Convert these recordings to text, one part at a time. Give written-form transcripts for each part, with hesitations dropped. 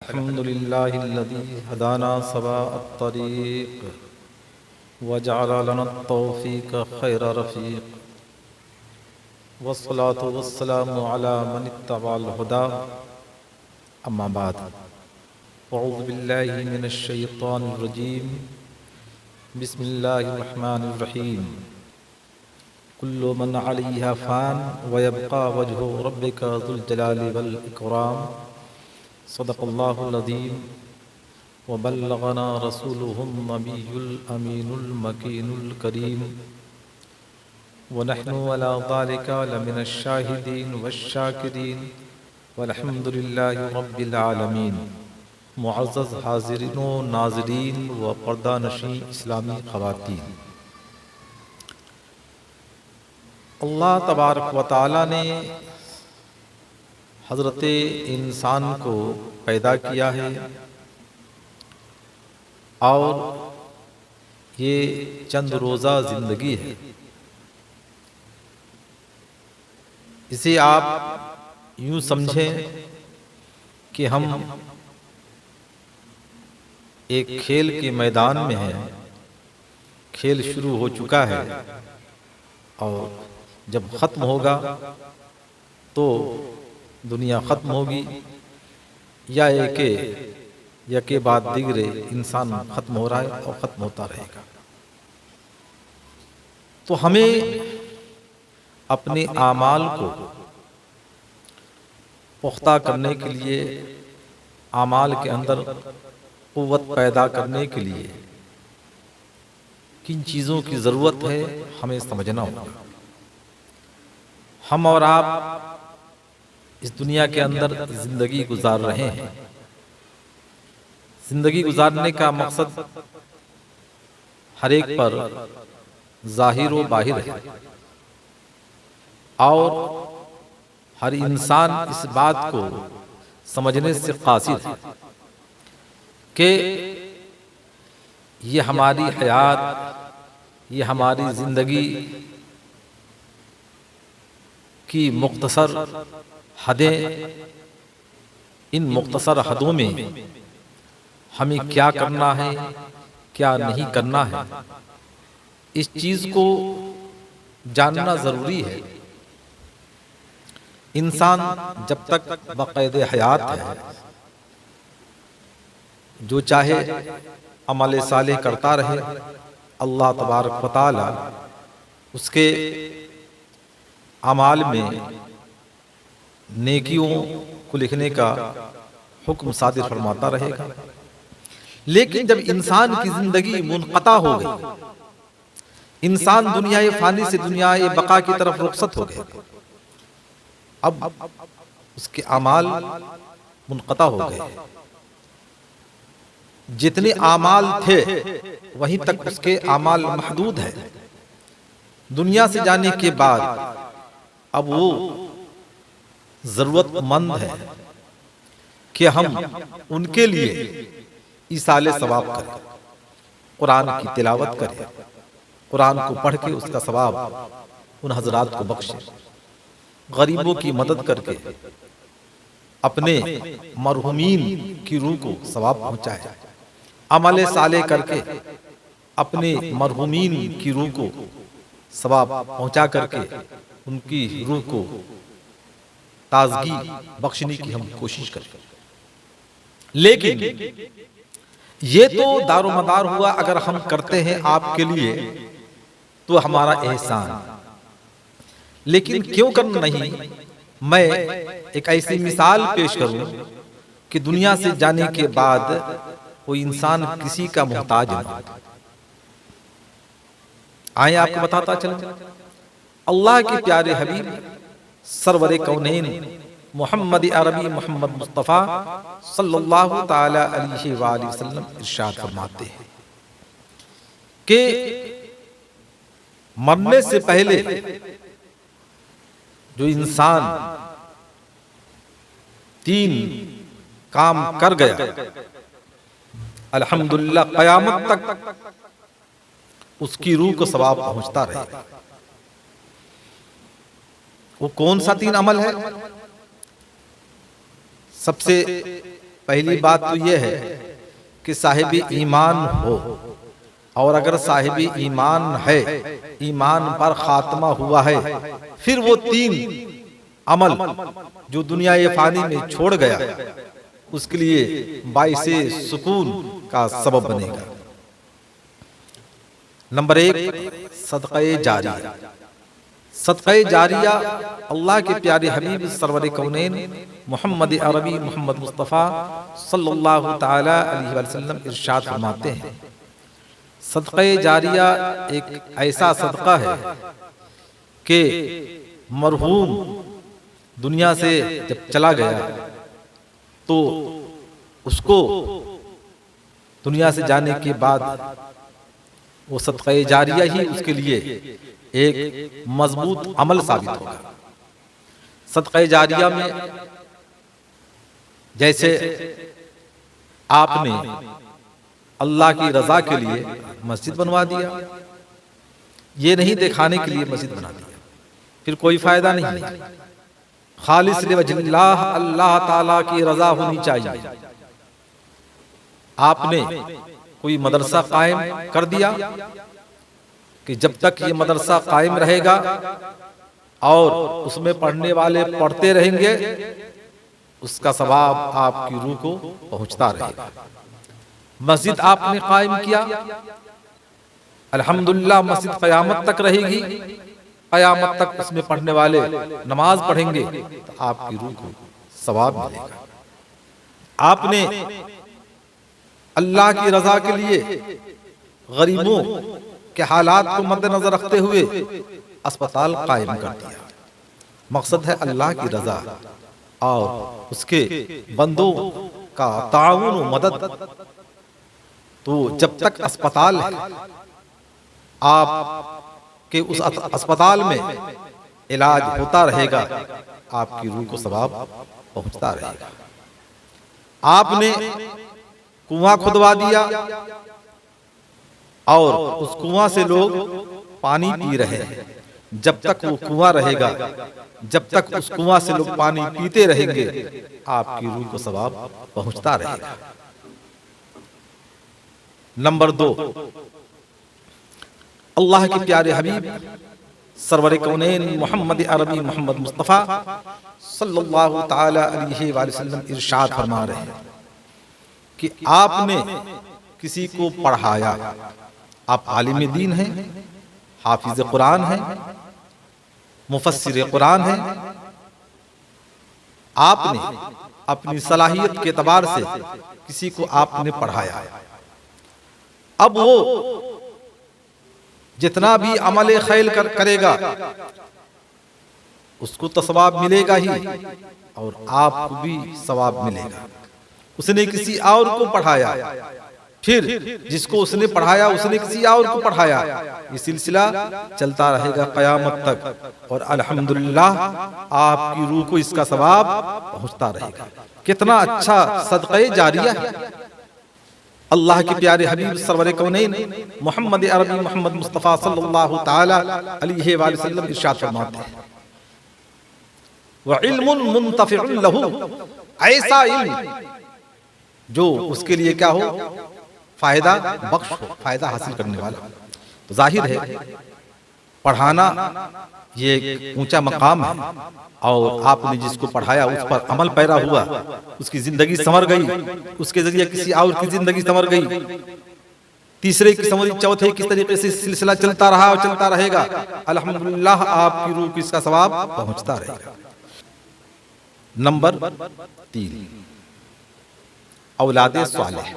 अल्हम्दुलिल्लाहिल्लज़ी हदाना सवाअत-तरीक़ वजअल लना तौफ़ीक़ खैर रफ़ीक़ वस्सलातु वस्सलामु अला मन इत्तबअल हुदा अम्मा बाद अऊज़ु बिल्लाहि मिनश शैतानिर रजीम बिस्मिल्लाहिर रहमानिर रहीम कुल्लु मन अलैहा फ़ान व यबक़ा वजहु रब्बिका ज़ुल जलाली वल इकराम सदक़ल्लाहुल अज़ीम व बल्लगना रसूलुहुन नबियुल अमीनुल मकीनुल करीम व नहनु अला ज़ालिका लमिनश शाहिदीन वश्शाकिरीन वल्हम्दुलिल्लाहि रब्बिल आलमीन। मुअज़्ज़ज़ हाज़िरीन व नाज़रीन व पर्दानशीं इस्लामी ख़वातीन, अल्लाह तबारक व तआला ने हज़रत इंसान को पैदा किया है और ये चंद रोज़ा ज़िंदगी है। इसे आप यूँ समझें कि हम एक खेल के मैदान में हैं, खेल शुरू हो चुका है और जब ख़त्म होगा तो दुनिया ख़त्म होगी या एक के बाद दिगरे इंसान ख़त्म हो रहा है और ख़त्म होता रहेगा। तो हमें अपने आमाल को पुख्ता करने के लिए, आमाल के अंदर क़ुव्वत पैदा करने के लिए किन चीज़ों की ज़रूरत है हमें समझना होगा। हम और आप इस दुनिया के अंदर ज़िंदगी गुजार रहे हैं। ज़िंदगी गुजारने का मकसद हर एक पर ज़ाहिर व बाहिर है और हर इंसान इस बात को समझने से कासिर है कि ये हमारी हयात, ये हमारी ज़िंदगी की मुख्तसर हदें, इन मुख्तसर हदों में हमें क्या करना है, क्या नहीं करना है, इस चीज़ को जानना ज़रूरी है। इंसान जब तक बक़ैद हयात है, जो चाहे अमल सालेह करता रहे, अल्लाह तबारक व तआला उसके अमाल में नेकियों को लिखने का हुक्म सादिर फरमाता रहेगा। लेकिन जब इंसान की जिंदगी मुनक़ता हो गई, इंसान दुनियाए फ़ानी से दुनियाए बका की तरफ रुखसत हो गए, अब उसके अमाल मुनक़ता हो गए। जितने अमाल थे वहीं तक उसके अमाल महदूद है। दुनिया से जाने के बाद अब वो ज़रूरतमंद है कि हम उनके लिए ईसाले सवाब करें, कुरान की तिलावत करें, कुरान को पढ़ के उसका सवाब उन हजरात को बख्शें, गरीबों की मदद करके अपने मरहुमीन की रूह को सवाब पहुँचाए, अमल साले करके अपने मरहुमीन की रूह को सवाब पहुँचा करके उनकी रूह को ताजगी बख्शने की हम कोशिश करें। लेकिन ये तो दारोमदार हुआ अगर हम करते हैं आपके लिए तो हमारा एहसान, लेकिन क्यों करना नहीं। मैं एक ऐसी मिसाल पेश करूं कि दुनिया से जाने के बाद वो इंसान किसी का मोहताज ना। आए आपको बताता चलो, अल्लाह के प्यारे हबीब सरवरे कौनैन मोहम्मद अरबी मोहम्मद मुस्तफ़ा सल्लल्लाहु ताला अलैहि वसल्लम इरशाद फरमाते हैं कि मरने से पहले जो इंसान 3 काम कर गया, अल्हम्दुलिल्लाह क़यामत तक उसकी रूह को सवाब पहुंचता रहेगा। वो कौन सा 3 अमल है? सबसे पहली बात तो यह है कि साहिब ईमान हो, और अगर साहिब ईमान है, ईमान पर खात्मा हुआ है, फिर वो 3 अमल जो दुनिया ये फानी में छोड़ गया उसके लिए बाइसे सुकून का सबब बनेगा। नंबर 1 सदक़े जारिया। सदक़े जारिया अल्लाह के प्यारे हबीब सरवर कौनैन मोहम्मद अरबी मोहम्मद मुस्तफ़ा सल्लल्लाहु ताला अलैहि वसल्लम इरशाद फरमाते हैं, सदक़े जारिया एक ऐसा सदका है कि मरहूम दुनिया से जब चला गया तो उसको दुनिया से जाने के बाद वो सदक़े जारिया ही उसके लिए एक मजबूत अमल साबित होगा। सदक़े जारिया में जैसे आपने अल्लाह की रजा के लिए मस्जिद बनवा दिया, ये नहीं दिखाने के लिए मस्जिद बना दिया, फिर कोई फायदा नहीं है। खालिस लिवजहिल्लाह, अल्लाह ताला की रजा होनी चाहिए। आपने कोई मदरसा कायम कर दिया कि जब तक ये मदरसा कायम रहेगा और उसमें पढ़ने वाले पढ़ते रहेंगे, उसका सवाब आपकी रूह को पहुंचता रहेगा। मस्जिद आपने कायम किया, अल्हम्दुलिल्लाह मस्जिद क़यामत तक रहेगी, क़यामत तक उसमें पढ़ने वाले नमाज पढ़ेंगे तो आपकी रूह को सवाब मिलेगा। आपने अल्लाह की रजा के लिए गरीबों के हालात को मद्देनजर रखते हुए अस्पताल कायम कर दिया। मकसद है अल्लाह की रजा और उसके बंदों का ताउन व मदद। तो जब तक अस्पताल है, आप के उस अस्पताल में इलाज होता रहेगा, आपकी रूह को सवाब पहुंचता रहेगा। आपने कुआं खुदवा दिया और उस कुआं से लोग पानी पी रहे हैं, जब तक वो कुआं रहेगा, जब तक उस कुआं से लोग पानी पीते रहेंगे, आपकी रूह को सवाब पहुंचता रहेगा। नंबर 2, अल्लाह के प्यारे हबीब सरवर कौनैन मोहम्मद अरबी मोहम्मद मुस्तफ़ा सल्लल्लाहु ताला अलैहि वसल्लम इरशाद फरमा रहे हैं कि आपने किसी को पढ़ाया, आप आलिम दीन हैं, हाफिज कुरान हैं, मुफस्सिर कुरान हैं, आपने अपनी सलाहियत के एतबार से किसी को आपने पढ़ाया। अब वो जितना भी अमल खैर करेगा उसको तो सवाब मिलेगा ही, और आपको भी सवाब मिलेगा। उसने किसी और को पढ़ाया, फिर जिसको उसने पढ़ाया उसने किसी और को पढ़ाया, ये सिलसिला चलता रहेगा क़यामत तक, और अल्हम्दुलिल्लाह आपकी रूह को इसका सवाब पहुंचता रहेगा। कितना अच्छा सदक़े जारिया है। अल्लाह के प्यारे हबीब सरवर कौनैन मोहम्मद अरबी मोहम्मद मुस्तफ़ा सल्लल्लाहु ताला अलैहि वसल्लम इरशाद फरमाते हैं, व इल्मुन मुंतफ़िउन लहू, ऐसा इल्म जो उसके लिए क्या हो, फायदा बख्श हो, फायदा हासिल करने वाला। तो जाहिर है पढ़ाना ये एक ऊंचा मकाम है, और आपने जिसको पढ़ाया उस पर अमल पैरा हुआ, उसकी जिंदगी संवर गई, उसके जरिए किसी और की जिंदगी संवर गई, तीसरे की संवरी, चौथे किस तरीके से सिलसिला चलता रहा और चलता रहेगा। अल्हम्दुलिल्लाह आपकी रूह को इसका सवाब पहुंचता रहेगा। नंबर 3, औलादे सालेह,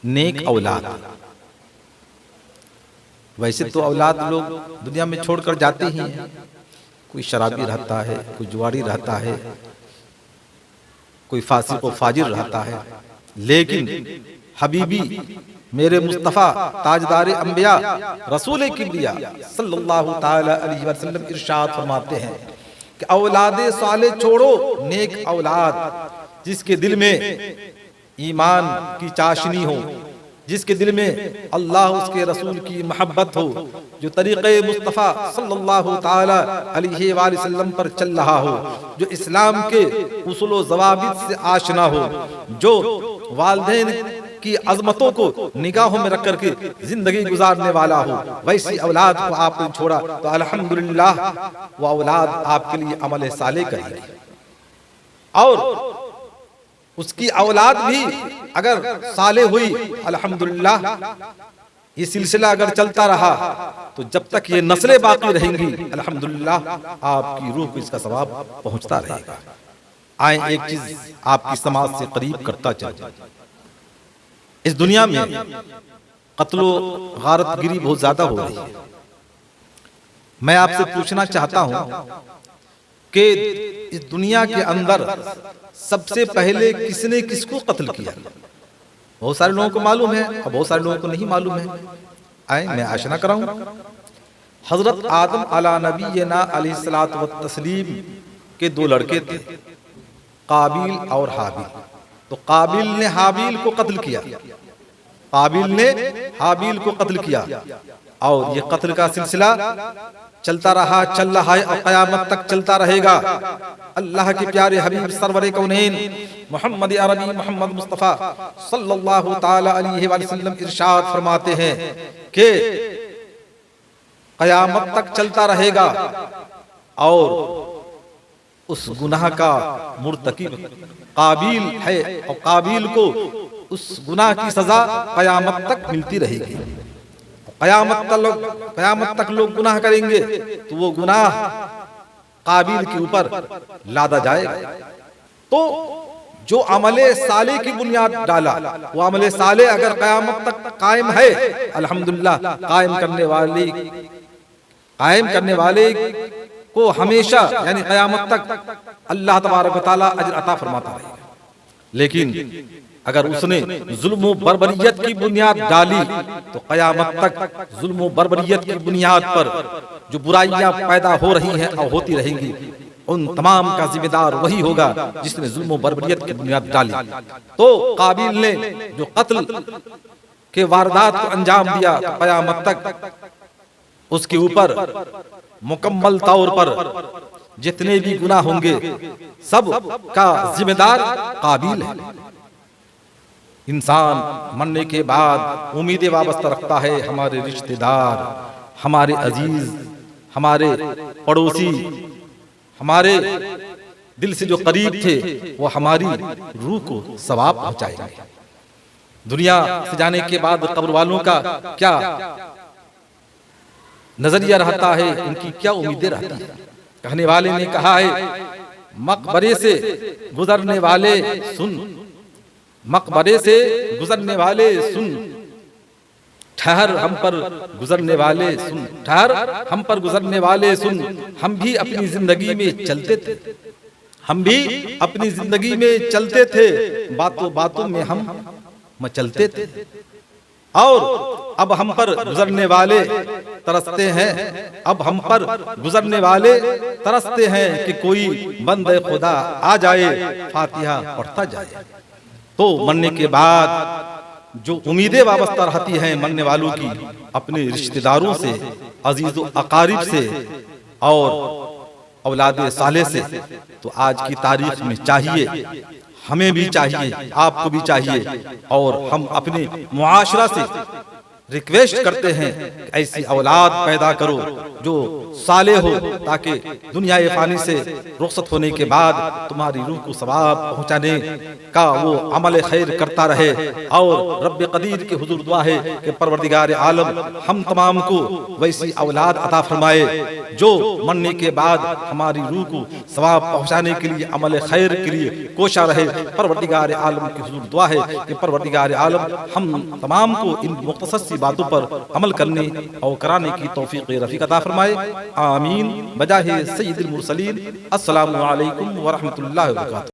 नेक औलाद। वैसे तो औलाद लोग दुनिया में छोड़कर जाते ही हैं, कोई शराबी रहता है, कोई जुआरी रहता है, कोई फासिक व फाजिर रहता है, लेकिन हबीबी मेरे मुस्तफ़ा ताजदार अंबिया रसूल किबरिया सल्लल्लाहु ताला अलैहि वसल्लम इरशाद फरमाते हैं कि औलादे साले छोड़ो, नेक औलाद जिसके दिल में ईमान की चाशनी हो, जिसके दिल में अल्लाह उसके रसूल की मोहब्बत हो, जो तरीक़े मुस्तफ़ा सल्लल्लाहु ताला अलैहि वसल्लम पर चल रहा हो, जो इस्लाम के उसूल व ज़वाबित से आशना हो, जो वालिदैन की अज़मतों को निगाहों में रख करके जिंदगी गुजारने वाला हो, वैसी औलाद को आपने छोड़ा तो अल्हम्दुलिल्लाह वो औलाद आपके लिए अमल सालेह करेगी। और उसकी औलाद भी अगर साले हुई अल्हम्दुलिल्लाह, ये सिलसिला अगर चलता रहा तो जब तक ये नस्लें बाकी रहेंगी अल्हम्दुलिल्लाह आपकी रूह को इसका सवाब पहुंचता रहेगा। आए एक चीज आपकी समाज से करीब करता चले। इस दुनिया में कत्लो गारतगिरी बहुत ज्यादा हो रही है। मैं आपसे पूछना चाहता हूं कि इस दुनिया के अंदर सबसे पहले किसने किसको कत्ल किया? बहुत सारे लोगों को मालूम है और बहुत सारे लोगों को नहीं मालूम है। आए मैं आशना कराऊं, हजरत आदम अला नबीना अलैहिस्सलातु व तस्लीम के दो लड़के थे, काबिल और हाबिल। तो काबिल ने हाबिल को कत्ल किया, काबिल ने हाबिल को कत्ल किया, और ये कत्ल का सिलसिला चलता रहा, चल रहा है और क़यामत तक चलता रहेगा। अल्लाह के प्यारे हबीब सरवरे कौनैन मोहम्मद अरबी मोहम्मद मुस्तफ़ा सल्लल्लाहु ताला अलैहि वसल्लम इरशाद फरमाते हैं कि क़यामत तक चलता रहेगा और उस गुनाह का मुर्तकिब काबिल है और काबिल को उस गुनाह की सजा क़यामत तक मिलती रहेगी। क़यामत तक लोग गुनाह करेंगे तो वो गुनाह काबिल के ऊपर लादा जाएगा। तो जो अमले साले की बुनियाद डाला, वो अमले साले अगर क़यामत तक कायम है अल्हम्दुलिल्लाह, कायम करने वाले को हमेशा यानी क़यामत तक अल्लाह तबारक व तआला अजर अता फरमाता रहेगा। लेकिन अगर उसने जुल्म व बर्बरियत की बुनियाद डाली तो क़यामत तक जुल्म व बर्बरियत की बुनियाद पर जो बुराइयां पैदा हो रही हैं और होती रहेंगी, उन तमाम का जिम्मेदार वही होगा जिसने जुल्म व बर्बरियत की बुनियाद डाली। तो काबिल ने जो कत्ल के वारदात को अंजाम दिया तो क़यामत तक उसके ऊपर मुकम्मल तौर पर जितने भी गुनाह होंगे सब का जिम्मेदार काबिल है। इंसान मरने के बाद उम्मीदें वाबस्ता रखता है, हमारे रिश्तेदार, हमारे अजीज, हमारे पड़ोसी, हमारे दिल से जो करीब थे वो हमारी रूह को सवाब पहुंचाएंगे। दुनिया से जाने के बाद कब्र वालों का क्या नजरिया रहता है, उनकी क्या उम्मीदें रहती हैं। कहने वाले ने कहा है, मकबरे से गुजरने वाले सुन, मकबरे से गुजरने वाले सुन, ठहर हम पर गुजरने वाले सुन, ठहर हम पर गुजरने वाले सुन। हम भी अपनी जिंदगी में चलते थे, हम भी अपनी जिंदगी में चलते थे, बातों बातों में हम मचलते थे, और अब हम पर गुजरने वाले तरसते हैं, अब हम पर गुजरने वाले तरसते हैं कि कोई बंदे खुदा आ जाए, फातिहा पढ़ता जाए। तो मरने के बाद जो उम्मीदें वाबस्ता रहती हैं मरने वालों की अपने रिश्तेदारों से, अजीज़ व अकारिब से और औलाद साले से, तो आज की तारीख में चाहिए, हमें भी चाहिए, आपको भी चाहिए, और हम अपने मुआशरा से रिक्वेस्ट करते हैं कि ऐसी औलाद पैदा करो जो साले हो, ताकि दुनिया फानी से रुखसत होने के बाद तुम्हारी रूह को सवाब पहुंचाने का वो अमल खैर करता रहे। और रब्बे कदीर के हुजूर दुआ है कि परवरदिगार आलम हम तमाम को वैसी औलाद अता फरमाए जो मरने के बाद हमारी रूह को सवाब पहुंचाने के लिए अमल खैर के लिए कोशा रहे। परवरदिगार आलम के हुजूर दुआ है कि परवरदिगार आलम हम तमाम को इन मुख्तसर बातों पर अमल करने और कराने की तौफीक रफीक अता फरमाए। आमीन बजाहे सय्यिदुल मुरसलीन। अस्सलामु अलैकुम व रहमतुल्लाहि व बरकातुहू।